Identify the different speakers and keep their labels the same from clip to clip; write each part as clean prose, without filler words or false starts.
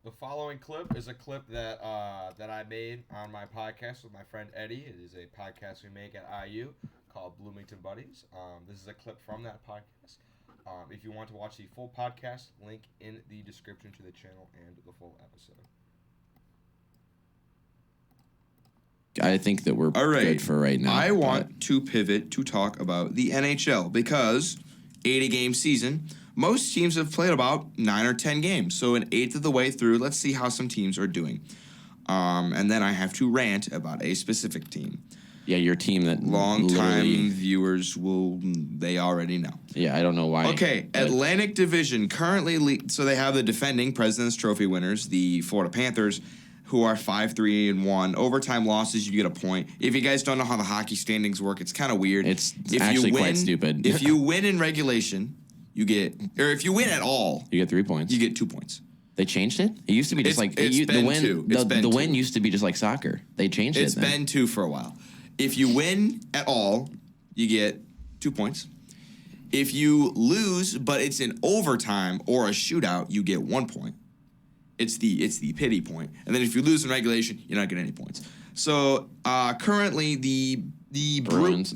Speaker 1: The following clip is a clip that that I made on my podcast with my friend Eddie. It is a podcast we make at IU called Bloomington Buddies. This is a clip from that podcast. If you want to watch the full podcast, link in the description to the channel and the full episode.
Speaker 2: I think that we're good for right now.
Speaker 3: I want to pivot to talk about the NHL because 80-game season. Most teams have played about 9 or 10 games. So an eighth of the way through, let's see how some teams are doing. And then I have to rant about a specific team.
Speaker 2: Yeah, your team that
Speaker 3: long-time viewers they already know.
Speaker 2: Yeah, I don't know why.
Speaker 3: Okay, Atlantic Division currently, so they have the defending President's Trophy winners, the Florida Panthers, who are 5-3-1. Overtime losses, you get a point. If you guys don't know how the hockey standings work, it's kind of weird.
Speaker 2: It's actually quite stupid.
Speaker 3: If you win in regulation, you get, or if you win at all,
Speaker 2: you get 3 points.
Speaker 3: You get 2 points.
Speaker 2: They changed it? It used to be just the win used to be just like soccer. They changed it.
Speaker 3: It's been 2 for a while. If you win at all, you get 2 points. If you lose, but it's in overtime or a shootout, you get 1 point. It's the pity point. And then if you lose in regulation, you're not getting any points. So currently the Bruins,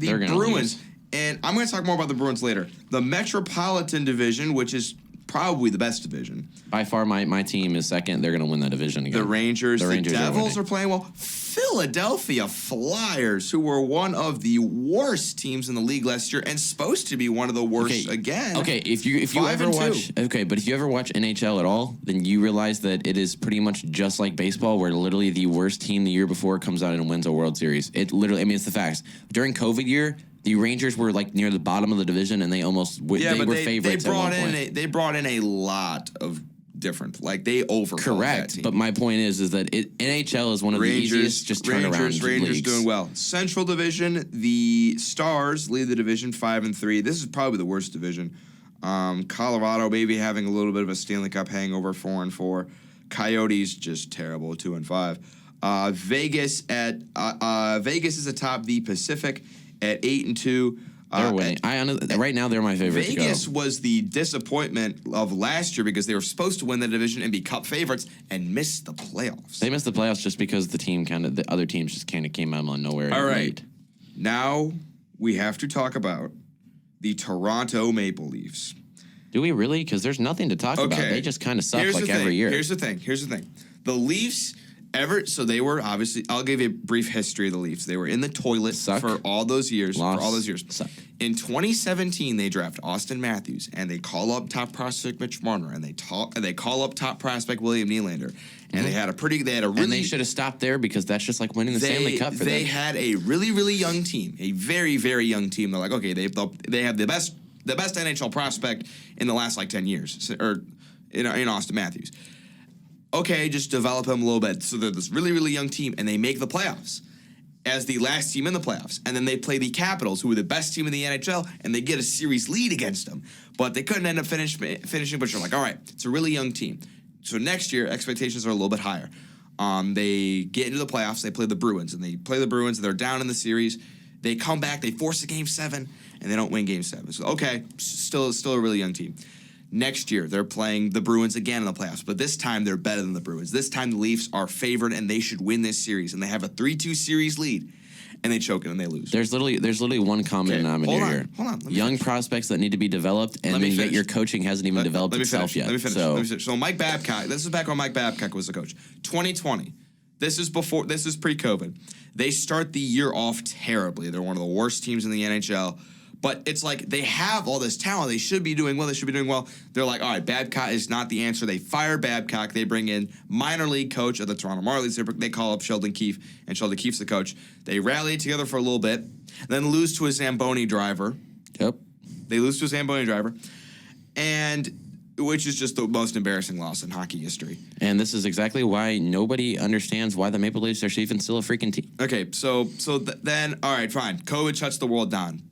Speaker 3: and I'm going to talk more about the Bruins later. The Metropolitan Division, which is probably the best division.
Speaker 2: By far, my team is second. They're going to win that division again.
Speaker 3: The Rangers, the Devils are playing well. Philadelphia Flyers, who were one of the worst teams in the league last year and supposed to be one of the worst again.
Speaker 2: Okay, if you ever watch but if you ever watch NHL at all, then you realize that it is pretty much just like baseball, where literally the worst team the year before comes out and wins a World Series. It literally, I mean, it's the facts. During COVID year, the Rangers were like near the bottom of the division, and they almost were favorites at one point.
Speaker 3: They brought in a lot of different, like they overhauled that team.
Speaker 2: But my point is that NHL is one of the easiest just turnaround
Speaker 3: Rangers doing well. Central Division, the Stars lead the division 5-3. This is probably the worst division. Colorado maybe having a little bit of a Stanley Cup hangover, 4-4. Coyotes just terrible, 2-5. Vegas is atop the Pacific at 8-2.
Speaker 2: They're winning. Right now, they're my favorite.
Speaker 3: Vegas was the disappointment of last year because they were supposed to win the division and be Cup favorites and missed the playoffs.
Speaker 2: They missed the playoffs just because the other teams just kind of came out of nowhere.
Speaker 3: All right, now we have to talk about the Toronto Maple Leafs.
Speaker 2: Do we really? Because there's nothing to talk about. They just kind of suck every year.
Speaker 3: Here's the thing. The Leafs. So they were obviously. I'll give you a brief history of the Leafs. They were in the toilet for all those years.
Speaker 2: Suck.
Speaker 3: In 2017, they draft Austin Matthews and they call up top prospect Mitch Marner and they call up top prospect William Nylander. And they had a really.
Speaker 2: And they should have stopped there because that's just like winning the Stanley Cup for them.
Speaker 3: They had a really, really young team, a very, very young team. They're like, okay, they have the best NHL prospect in the last like 10 years, or in Austin Matthews. Okay, just develop him a little bit. So they're this really, really young team, and they make the playoffs as the last team in the playoffs. And then they play the Capitals, who were the best team in the NHL, and they get a series lead against them. But they couldn't end up finishing, but you're like, all right, it's a really young team. So next year, expectations are a little bit higher. They get into the playoffs, they play the Bruins, and they're down in the series. They come back, they force a Game 7, and they don't win Game 7. So, okay, still a really young team. Next year, they're playing the Bruins again in the playoffs, but this time they're better than the Bruins. This time the Leafs are favored, and they should win this series, and they have a 3-2 series lead, and they choke it and they lose.
Speaker 2: There's literally one common denominator here.
Speaker 3: Hold on.
Speaker 2: Young prospects that need to be developed, and then yet your coaching hasn't even developed itself yet.
Speaker 3: Let me finish. So Mike Babcock, this is back when Mike Babcock was the coach. 2020. This is pre-COVID. They start the year off terribly. They're one of the worst teams in the NHL. But it's like they have all this talent. They should be doing well. They're like, all right, Babcock is not the answer. They fire Babcock. They bring in minor league coach of the Toronto Marlies. They call up Sheldon Keefe, and Sheldon Keefe's the coach. They rally together for a little bit, then lose to a Zamboni driver.
Speaker 2: Yep.
Speaker 3: They lose to a Zamboni driver, and which is just the most embarrassing loss in hockey history.
Speaker 2: And this is exactly why nobody understands why the Maple Leafs are even still a freaking team.
Speaker 3: Okay, then, all right, fine. COVID shuts the world down.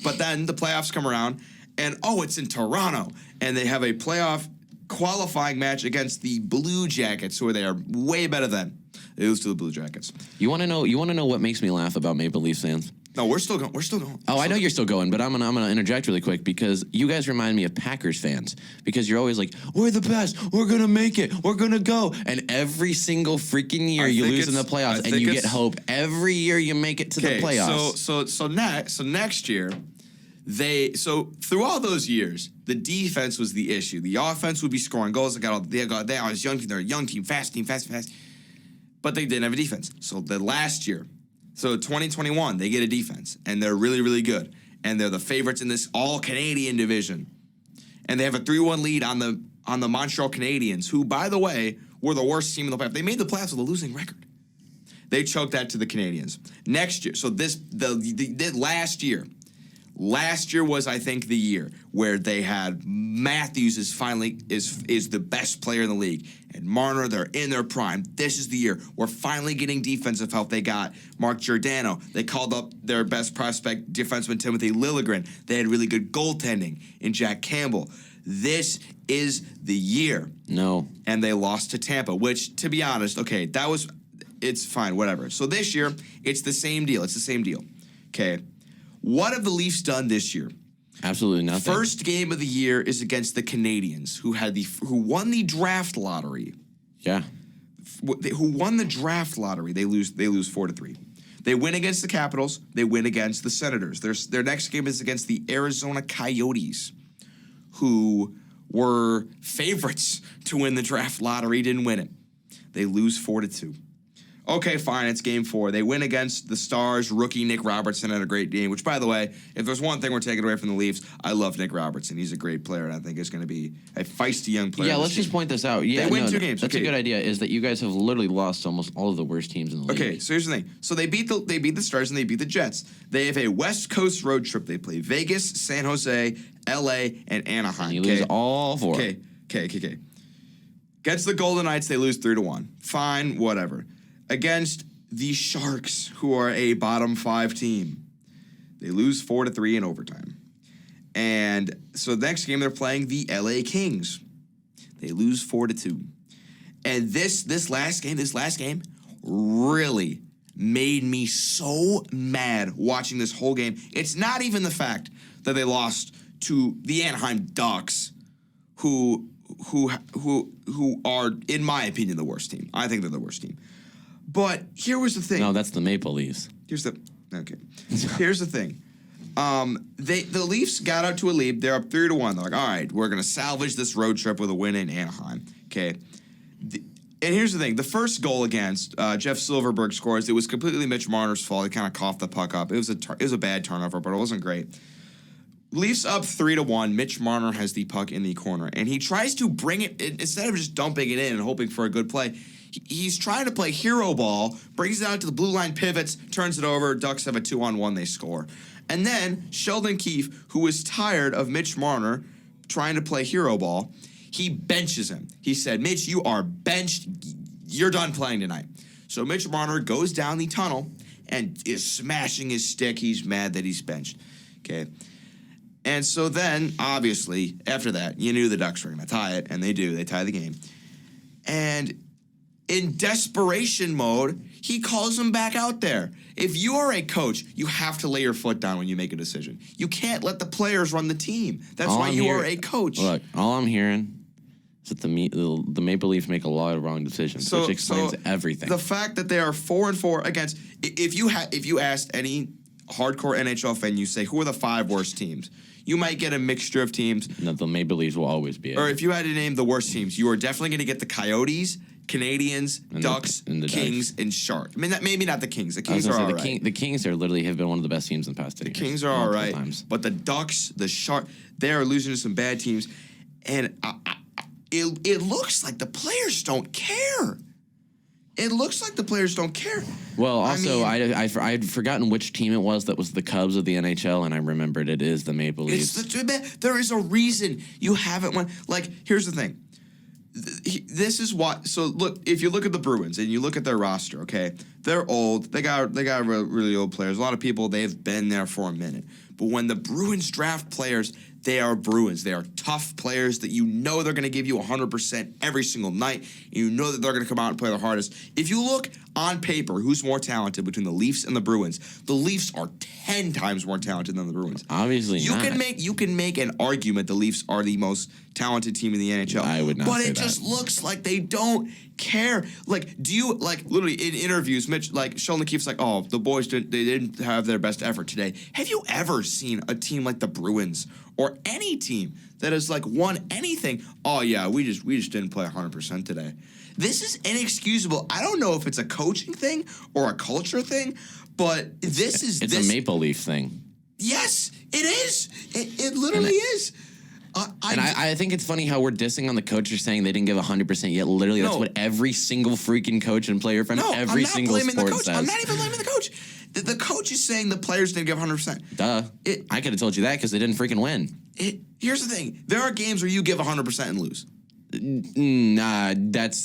Speaker 3: But then the playoffs come around, and it's in Toronto, and they have a playoff qualifying match against the Blue Jackets, who they are way better than. They lose to the Blue Jackets.
Speaker 2: You want to know what makes me laugh about Maple Leafs fans?
Speaker 3: No, we're still going. We're still going.
Speaker 2: Oh, I know you're still going, but I'm gonna interject really quick because you guys remind me of Packers fans because you're always like, "We're the best. We're gonna make it. We're gonna go." And every single freaking year you lose in the playoffs, and you get hope. Every year you make it to the playoffs.
Speaker 3: So next year, through all those years, the defense was the issue. The offense would be scoring goals. They got this young team. They're a young team, fast, but they didn't have a defense. So the last year. So 2021, they get a defense, and they're really, really good. And they're the favorites in this all-Canadian division. And they have a 3-1 lead on the Montreal Canadiens, who, by the way, were the worst team in the playoffs. They made the playoffs with a losing record. They choked that to the Canadiens. Next year, so last year was, I think, the year where they had Matthews is the best player in the league. And Marner, they're in their prime. This is the year. We're finally getting defensive help. They got Mark Giordano. They called up their best prospect, defenseman Timothy Liljegren. They had really good goaltending in Jack Campbell. This is the year.
Speaker 2: No.
Speaker 3: And they lost to Tampa, which, to be honest, okay, it's fine, whatever. So this year, it's the same deal. Okay. What have the Leafs done this year?
Speaker 2: Absolutely nothing.
Speaker 3: First game of the year is against the Canadiens, who won the draft lottery.
Speaker 2: Yeah.
Speaker 3: Who won the draft lottery? They lose 4-3. They win against the Capitals. They win against the Senators. Their next game is against the Arizona Coyotes, who were favorites to win the draft lottery. Didn't win it. They lose 4-2. Okay, fine, it's game 4. They win against the Stars. Rookie Nick Robertson had a great game, which, by the way, if there's one thing we're taking away from the Leafs, I love Nick Robertson. He's a great player, and I think is going to be a feisty young player.
Speaker 2: Yeah, let's just point this out. Yeah,
Speaker 3: they win 2 games.
Speaker 2: That's a good idea, is that you guys have literally lost almost all of the worst teams in the league.
Speaker 3: Okay, so here's the thing. So they beat the Stars and they beat the Jets. They have a West Coast road trip. They play Vegas, San Jose, L.A., and Anaheim.
Speaker 2: And you lose all 4.
Speaker 3: Okay. Against the Golden Knights, they lose 3-1. Fine, whatever. Against the Sharks, who are a bottom 5 team, they lose 4-3 in overtime. And so the next game they're playing the LA Kings. They lose 4-2. And this last game really made me so mad watching this whole game. It's not even the fact that they lost to the Anaheim Ducks, who are, in my opinion, the worst team. I think they're the worst team. But here was the thing.
Speaker 2: No, that's the Maple Leafs.
Speaker 3: Here's the thing. The Leafs got out to a lead. They're up 3-1. They're like, all right, we're gonna salvage this road trip with a win in Anaheim. Okay. And here's the thing. The first goal against Jeff Silverberg scores. It was completely Mitch Marner's fault. He kind of coughed the puck up. It was a bad turnover, but it wasn't great. Leafs up 3-1. Mitch Marner has the puck in the corner, and he tries to bring it instead of just dumping it in and hoping for a good play. He's trying to play hero ball, brings it out to the blue line, pivots, turns it over. Ducks have a 2-on-1. They score. And then Sheldon Keefe, who is tired of Mitch Marner trying to play hero ball, he benches him. He said, Mitch, you are benched. You're done playing tonight. So Mitch Marner goes down the tunnel and is smashing his stick. He's mad that he's benched. Okay. And so then, obviously, after that, you knew the Ducks were going to tie it, and they do. They tie the game. And in desperation mode, he calls him back out there. If you are a coach, you have to lay your foot down when you make a decision. You can't let the players run the team. That's why you are a coach.
Speaker 2: Look, all I'm hearing is that the Maple Leafs make a lot of wrong decisions, which explains everything.
Speaker 3: The fact that they are 4-4 against, if you asked any hardcore NHL fan, you say, who are the 5 worst teams? You might get a mixture of teams.
Speaker 2: No, the Maple Leafs will always be it.
Speaker 3: Or if you had to name the worst teams, you are definitely going to get the Coyotes, Canadiens, Ducks,
Speaker 2: the
Speaker 3: Kings,
Speaker 2: Ducks.
Speaker 3: and Sharks. I mean, maybe not the Kings. The Kings are all right.
Speaker 2: The Kings are literally have been one of the best teams in the past 10 years.
Speaker 3: Kings are all right. But the Ducks, the Sharks, they are losing to some bad teams. And it looks like the players don't care. It looks like the players don't care.
Speaker 2: Well, also, I'd forgotten which team it was that was the Cubs of the NHL, and I remembered it is the Maple Leafs.
Speaker 3: There is a reason you haven't won. Like, here's the thing. This is what. So look, if you look at the Bruins and you look at their roster, okay, they're old. They got really old players. A lot of people, they've been there for a minute. But when the Bruins draft players, they are Bruins. They are tough players that you know they're going to give you 100% every single night. And you know that they're going to come out and play their hardest. If you look on paper, who's more talented between the Leafs and the Bruins? The Leafs are 10 times more talented than the Bruins.
Speaker 2: Obviously
Speaker 3: you
Speaker 2: not.
Speaker 3: You can make an argument the Leafs are the most talented team in the NHL.
Speaker 2: I would not
Speaker 3: But
Speaker 2: say
Speaker 3: it
Speaker 2: that.
Speaker 3: just looks like they don't care. Like, do you, like, literally in interviews, Sheldon Keefe's like, oh, the boys didn't have their best effort today. Have you ever seen a team like the Bruins or any team that has, like, won anything? Oh, yeah, we just didn't play 100% today. This is inexcusable. I don't know if it's a coaching thing or a culture thing, but
Speaker 2: It's a Maple Leaf thing.
Speaker 3: Yes, it is. It literally is.
Speaker 2: I think it's funny how we're dissing on the coach for saying they didn't give 100%, yet literally that's what every single freaking coach and player from every single sport says.
Speaker 3: I'm not even blaming the coach. The coach is saying the players didn't give 100%.
Speaker 2: Duh. I could have told you that because they didn't freaking win.
Speaker 3: Here's the thing. There are games where you give 100% and lose.
Speaker 2: Nah,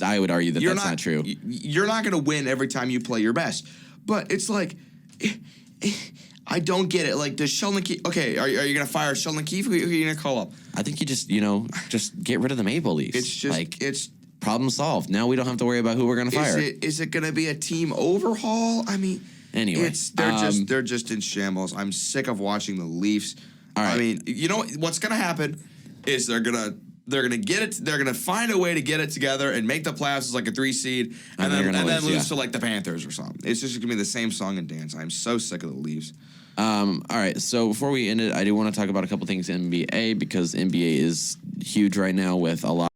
Speaker 2: I would argue that's not true.
Speaker 3: You're not going to win every time you play your best. But it's like, I don't get it. Like, does Sheldon Keefe, okay, are you going to fire Sheldon Keefe? Who are you going to call up?
Speaker 2: I think you just get rid of the Maple Leafs.
Speaker 3: It's just, it's
Speaker 2: problem solved. Now we don't have to worry about who we're going to fire.
Speaker 3: Is it going to be a team overhaul? I mean,
Speaker 2: anyway,
Speaker 3: they're just in shambles. I'm sick of watching the Leafs.
Speaker 2: All right.
Speaker 3: I mean, you know what's going to happen is they're gonna get it. They're gonna find a way to get it together and make the playoffs as like a 3 seed, and then lose to like the Panthers or something. It's just gonna be the same song and dance. I'm so sick of the Leafs.
Speaker 2: All right, so before we end it, I do want to talk about a couple things in NBA because NBA is huge right now with a lot